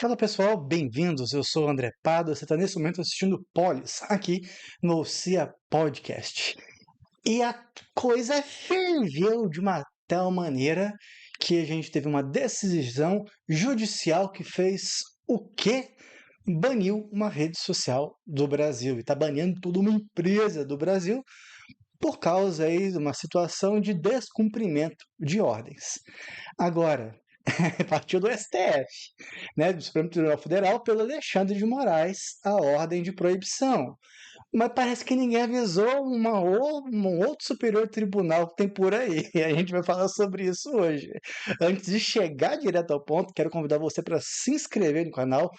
Fala pessoal, bem-vindos. Eu sou o André Pado. Você está nesse momento assistindo Polis aqui no CIA Podcast. E a coisa ferveu de uma tal maneira que a gente teve uma decisão judicial que fez o quê? Baniu uma rede social do Brasil. E está banindo toda uma empresa do Brasil por causa aí de uma situação de descumprimento de ordens. Agora, partiu do STF, né, do Supremo Tribunal Federal, pelo Alexandre de Moraes, a ordem de proibição. Mas parece que ninguém avisou um outro superior tribunal que tem por aí. E a gente vai falar sobre isso hoje. Antes de chegar direto ao ponto, quero convidar você para se inscrever no canal,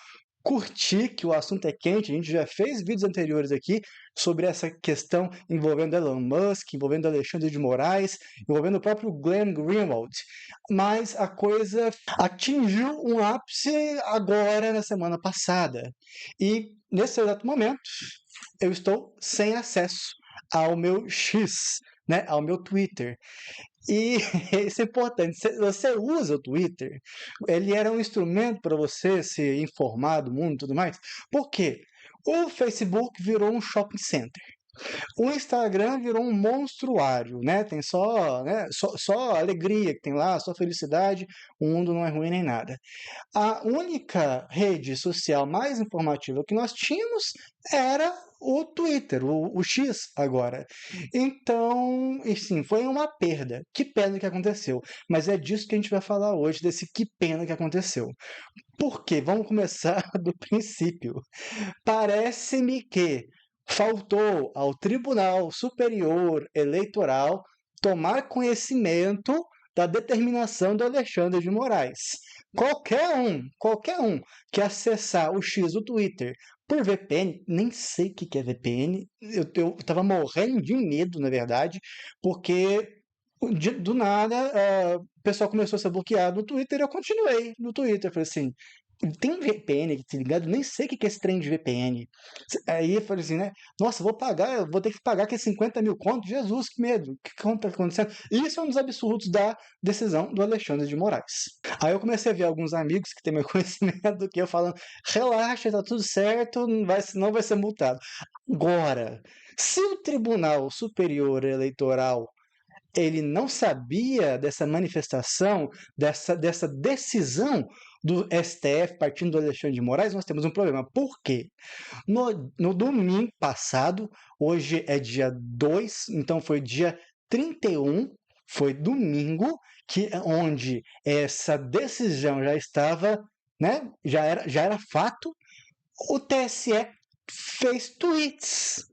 curtir, que o assunto é quente. A gente já fez vídeos anteriores aqui sobre essa questão envolvendo Elon Musk, envolvendo Alexandre de Moraes, envolvendo o próprio Glenn Greenwald. Mas a coisa atingiu um ápice agora, na semana passada. E, nesse exato momento, eu estou sem acesso ao meu X, né, ao meu Twitter. E isso é importante. Você usa o Twitter, ele era um instrumento para você se informar do mundo e tudo mais. Por quê? O Facebook virou um shopping center. O Instagram virou um monstruário, né? Tem só alegria que tem lá, só felicidade, o mundo não é ruim nem nada. A única rede social mais informativa que nós tínhamos era o Twitter, o X agora. Então, e sim, foi uma perda. Que pena que aconteceu. Mas é disso que a gente vai falar hoje, desse que pena que aconteceu. Por quê? Vamos começar do princípio. Parece-me que faltou ao Tribunal Superior Eleitoral tomar conhecimento da determinação do Alexandre de Moraes. Qualquer um que acessar o X do Twitter por VPN, nem sei o que é VPN, eu tava morrendo de medo, na verdade, porque do nada o pessoal começou a ser bloqueado no Twitter e eu continuei no Twitter. Falei assim, tem um VPN aqui, tá ligado? Nem sei o que é esse trem de VPN. Aí eu falei assim, né? Nossa, eu vou ter que pagar aqueles 50 mil contos. Jesus, que medo. O que está acontecendo? Isso é um dos absurdos da decisão do Alexandre de Moraes. Aí eu comecei a ver alguns amigos que têm meu conhecimento do que eu falando, relaxa, tá tudo certo, não vai ser multado. Agora, se o Tribunal Superior Eleitoral ele não sabia dessa manifestação, dessa decisão do STF partindo do Alexandre de Moraes, nós temos um problema. Por quê? No domingo passado, hoje é dia 2, então foi dia 31, foi domingo, onde essa decisão já estava, né, já era fato, o TSE fez tweets.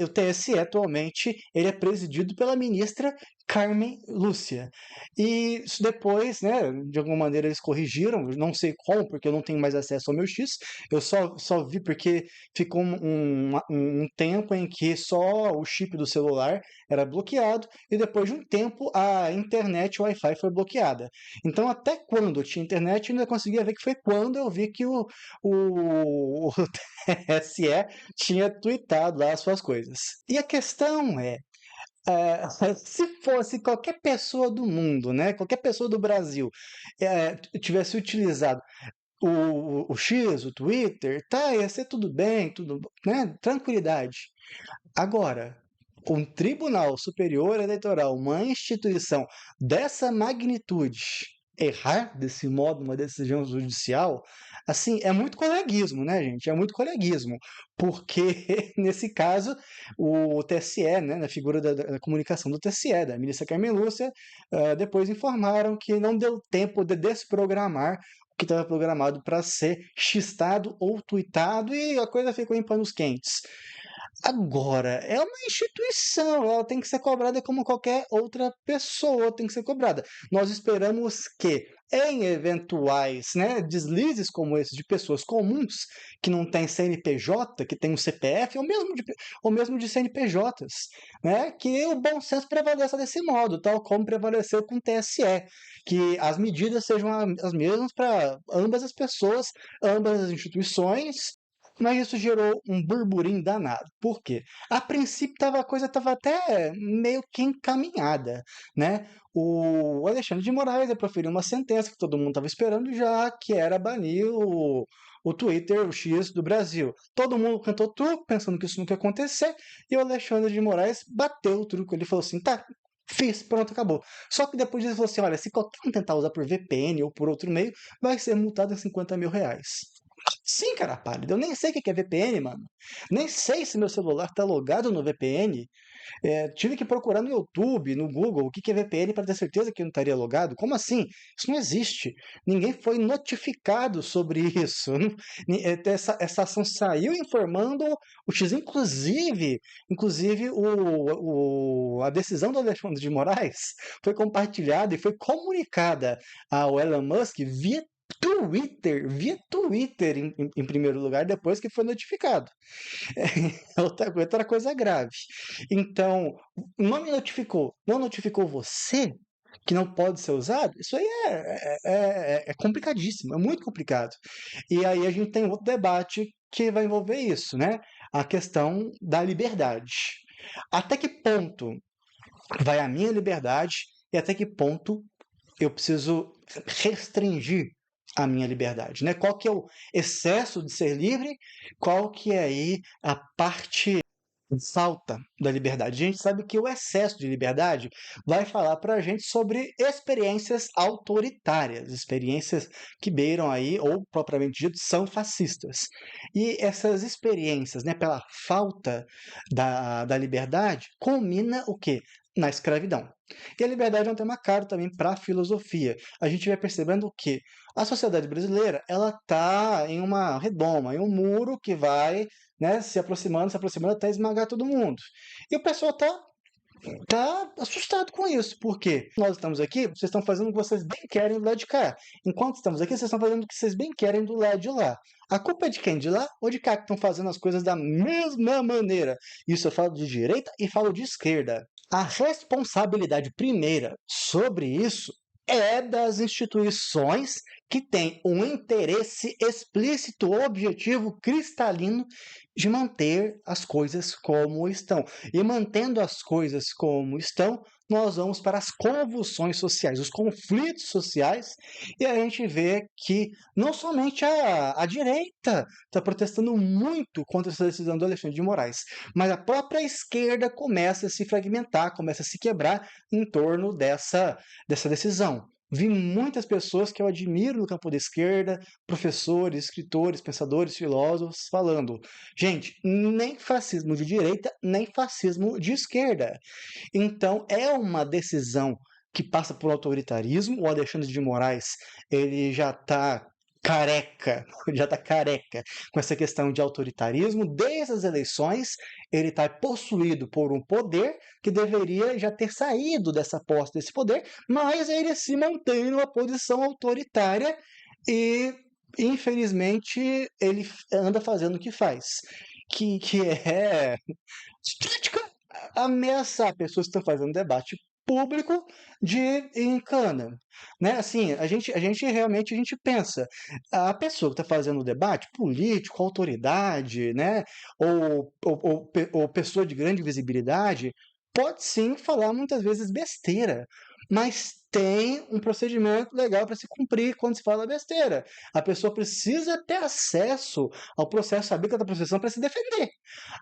O TSE atualmente ele é presidido pela ministra Carmen Lúcia. E isso depois, né, de alguma maneira eles corrigiram, não sei como, porque eu não tenho mais acesso ao meu X, eu só vi porque ficou um tempo em que só o chip do celular era bloqueado, e depois de um tempo a internet Wi-Fi foi bloqueada. Então até quando eu tinha internet, eu ainda conseguia ver que foi quando eu vi que o TSE tinha tweetado lá as suas coisas. E a questão se fosse qualquer pessoa do mundo, né, qualquer pessoa do Brasil, tivesse utilizado o X, o Twitter, tá, ia ser tudo bem, tudo, né, tranquilidade. Agora, um Tribunal Superior Eleitoral, uma instituição dessa magnitude, errar desse modo uma decisão judicial, assim, é muito coleguismo, né, gente? É muito coleguismo, porque nesse caso o TSE, né, na figura da comunicação do TSE, da ministra Carmen Lúcia, depois informaram que não deu tempo de desprogramar o que estava programado para ser xistado ou tuitado e a coisa ficou em panos quentes. Agora, é uma instituição, ela tem que ser cobrada como qualquer outra pessoa tem que ser cobrada. Nós esperamos que, em eventuais, né, deslizes como esse de pessoas comuns, que não têm CNPJ, que têm um CPF, ou mesmo de CNPJs, né, que o bom senso prevaleça desse modo, tal como prevaleceu com o TSE, que as medidas sejam as mesmas para ambas as pessoas, ambas as instituições, Mas isso gerou um burburinho danado. Por quê? A princípio a coisa estava até meio que encaminhada, né? O Alexandre de Moraes ia proferir uma sentença que todo mundo estava esperando já, que era banir o Twitter, o X do Brasil. Todo mundo cantou truco, pensando que isso nunca ia acontecer, e o Alexandre de Moraes bateu o truco. Ele falou assim, tá, fiz, pronto, acabou. Só que depois ele falou assim, olha, se qualquer um tentar usar por VPN ou por outro meio, vai ser multado em 50 mil reais. Sim, cara pálido. Eu nem sei o que é VPN, mano. Nem sei se meu celular tá logado no VPN. Tive que procurar no YouTube, no Google, o que é VPN para ter certeza que eu não estaria logado. Como assim? Isso não existe. Ninguém foi notificado sobre isso. Essa ação saiu informando o X, inclusive a decisão do Alexandre de Moraes foi compartilhada e foi comunicada ao Elon Musk via Twitter em primeiro lugar, depois que foi notificado. É outra coisa grave. Então, não me notificou, não notificou você que não pode ser usado? Isso aí é complicadíssimo, é muito complicado. E aí a gente tem outro debate que vai envolver isso, né? A questão da liberdade. Até que ponto vai a minha liberdade e até que ponto eu preciso restringir a minha liberdade, né? Qual que é o excesso de ser livre? Qual que é aí a parte falta da liberdade? A gente sabe que o excesso de liberdade vai falar para a gente sobre experiências autoritárias, experiências que beiram aí, ou propriamente dito, são fascistas. E essas experiências, né, pela falta da liberdade, culmina o quê? Na escravidão. E a liberdade é um tema caro também para a filosofia. A gente vai percebendo que a sociedade brasileira ela está em uma redoma, em um muro que vai, né, se aproximando até esmagar todo mundo. E o pessoal tá assustado com isso. Por quê? Nós estamos aqui, vocês estão fazendo o que vocês bem querem do lado de cá. Enquanto estamos aqui, vocês estão fazendo o que vocês bem querem do lado de lá. A culpa é de quem? De lá ou de cá que estão fazendo as coisas da mesma maneira? Isso eu falo de direita e falo de esquerda. A responsabilidade primeira sobre isso é das instituições que têm um interesse explícito, objetivo, cristalino de manter as coisas como estão. E mantendo as coisas como estão, nós vamos para as convulsões sociais, os conflitos sociais, e a gente vê que não somente a direita está protestando muito contra essa decisão do Alexandre de Moraes, mas a própria esquerda começa a se fragmentar, começa a se quebrar em torno dessa decisão. Vi muitas pessoas que eu admiro no campo da esquerda, professores, escritores, pensadores, filósofos, falando: gente, nem fascismo de direita, nem fascismo de esquerda. Então, é uma decisão que passa por autoritarismo. O Alexandre de Moraes, ele já está careca com essa questão de autoritarismo. Desde as eleições, ele está possuído por um poder que deveria já ter saído dessa posse desse poder, mas ele se mantém numa posição autoritária e, infelizmente, ele anda fazendo o que faz, que é ameaçar pessoas que estão fazendo debate público de encana, né? Assim, a gente realmente a gente pensa, a pessoa que está fazendo o debate político, autoridade, né? Ou pessoa de grande visibilidade, pode sim falar muitas vezes besteira, mas tem um procedimento legal para se cumprir quando se fala besteira. A pessoa precisa ter acesso ao processo, saber que está processando para se defender.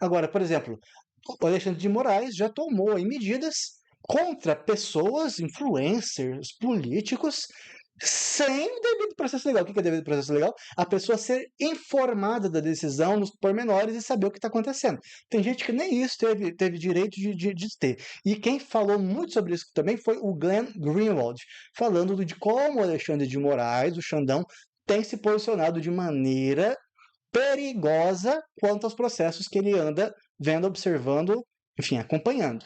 Agora, por exemplo, o Alexandre de Moraes já tomou aí medidas contra pessoas, influencers, políticos, sem o devido processo legal. O que é devido processo legal? A pessoa ser informada da decisão nos pormenores e saber o que está acontecendo. Tem gente que nem isso teve direito de ter. E quem falou muito sobre isso também foi o Glenn Greenwald, falando de como o Alexandre de Moraes, o Xandão, tem se posicionado de maneira perigosa quanto aos processos que ele anda vendo, observando, enfim, acompanhando.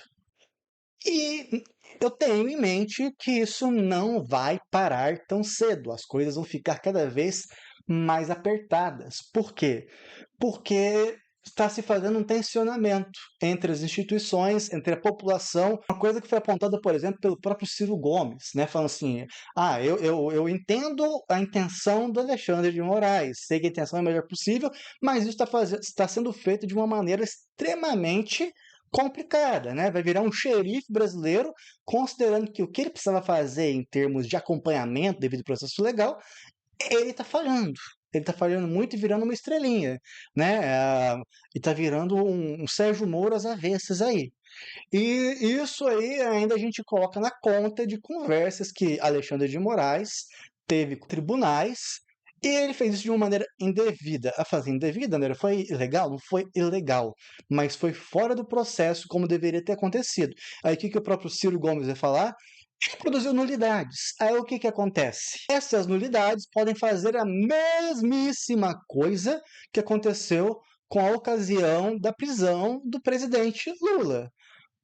E eu tenho em mente que isso não vai parar tão cedo. As coisas vão ficar cada vez mais apertadas. Por quê? Porque está se fazendo um tensionamento entre as instituições, entre a população, uma coisa que foi apontada, por exemplo, pelo próprio Ciro Gomes, né, falando assim, eu entendo a intenção do Alexandre de Moraes, sei que a intenção é a melhor possível, mas isso está sendo feito de uma maneira extremamente complicada, né? Vai virar um xerife brasileiro, considerando que o que ele precisava fazer em termos de acompanhamento devido ao processo legal, ele está falhando. Ele está falhando muito e virando uma estrelinha, né? E está virando um Sérgio Moro às avessas aí. E isso aí ainda a gente coloca na conta de conversas que Alexandre de Moraes teve com tribunais e ele fez isso de uma maneira indevida. A fazer indevida, né? Foi ilegal? Não foi ilegal, mas foi fora do processo como deveria ter acontecido. Aí o que o próprio Ciro Gomes vai falar? Produziu nulidades. Aí o que acontece? Essas nulidades podem fazer a mesmíssima coisa que aconteceu com a ocasião da prisão do presidente Lula.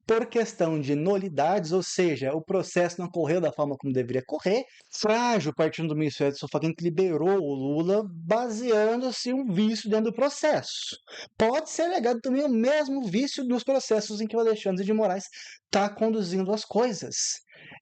Por questão de nulidades, ou seja, o processo não correu da forma como deveria correr, frágil partindo do Ministério do Sofagin que liberou o Lula baseando-se em um vício dentro do processo. Pode ser alegado também o mesmo vício dos processos em que o Alexandre de Moraes está conduzindo as coisas.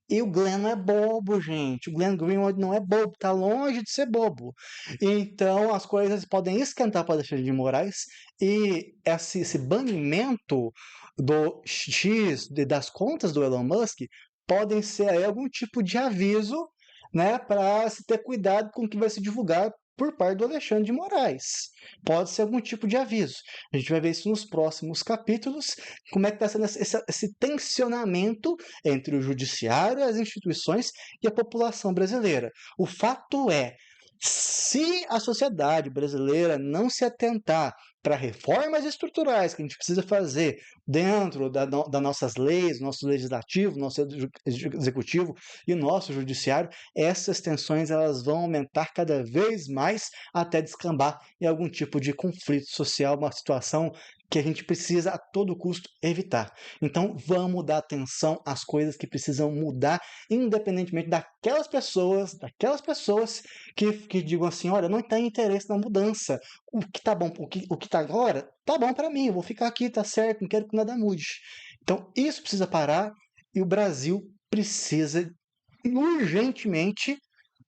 E o Glenn não é bobo, gente. O Glenn Greenwald não é bobo, tá longe de ser bobo. Então as coisas podem esquentar para Alexandre de Moraes e esse banimento do X, das contas do Elon Musk, podem ser aí algum tipo de aviso, né, para se ter cuidado com o que vai se divulgar por parte do Alexandre de Moraes. Pode ser algum tipo de aviso. A gente vai ver isso nos próximos capítulos, como é que está sendo esse tensionamento entre o judiciário, as instituições e a população brasileira. O fato é, se a sociedade brasileira não se atentar para reformas estruturais que a gente precisa fazer dentro das nossas leis, nosso legislativo, nosso executivo e nosso judiciário, essas tensões elas vão aumentar cada vez mais até descambar em algum tipo de conflito social, uma situação que a gente precisa a todo custo evitar. Então, vamos dar atenção às coisas que precisam mudar, independentemente daquelas pessoas que digam assim, olha, não tem interesse na mudança. O que tá bom, o que tá agora, tá bom para mim, eu vou ficar aqui, tá certo, não quero que nada mude. Então, isso precisa parar e o Brasil precisa urgentemente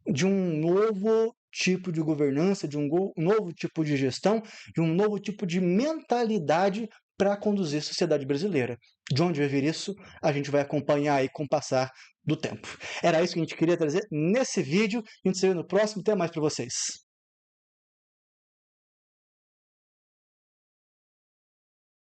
de um novo tipo de governança, de um novo tipo de gestão, de um novo tipo de mentalidade para conduzir a sociedade brasileira. De onde vai vir isso, a gente vai acompanhar aí com o passar do tempo. Era isso que a gente queria trazer nesse vídeo. A gente se vê no próximo. Até mais para vocês.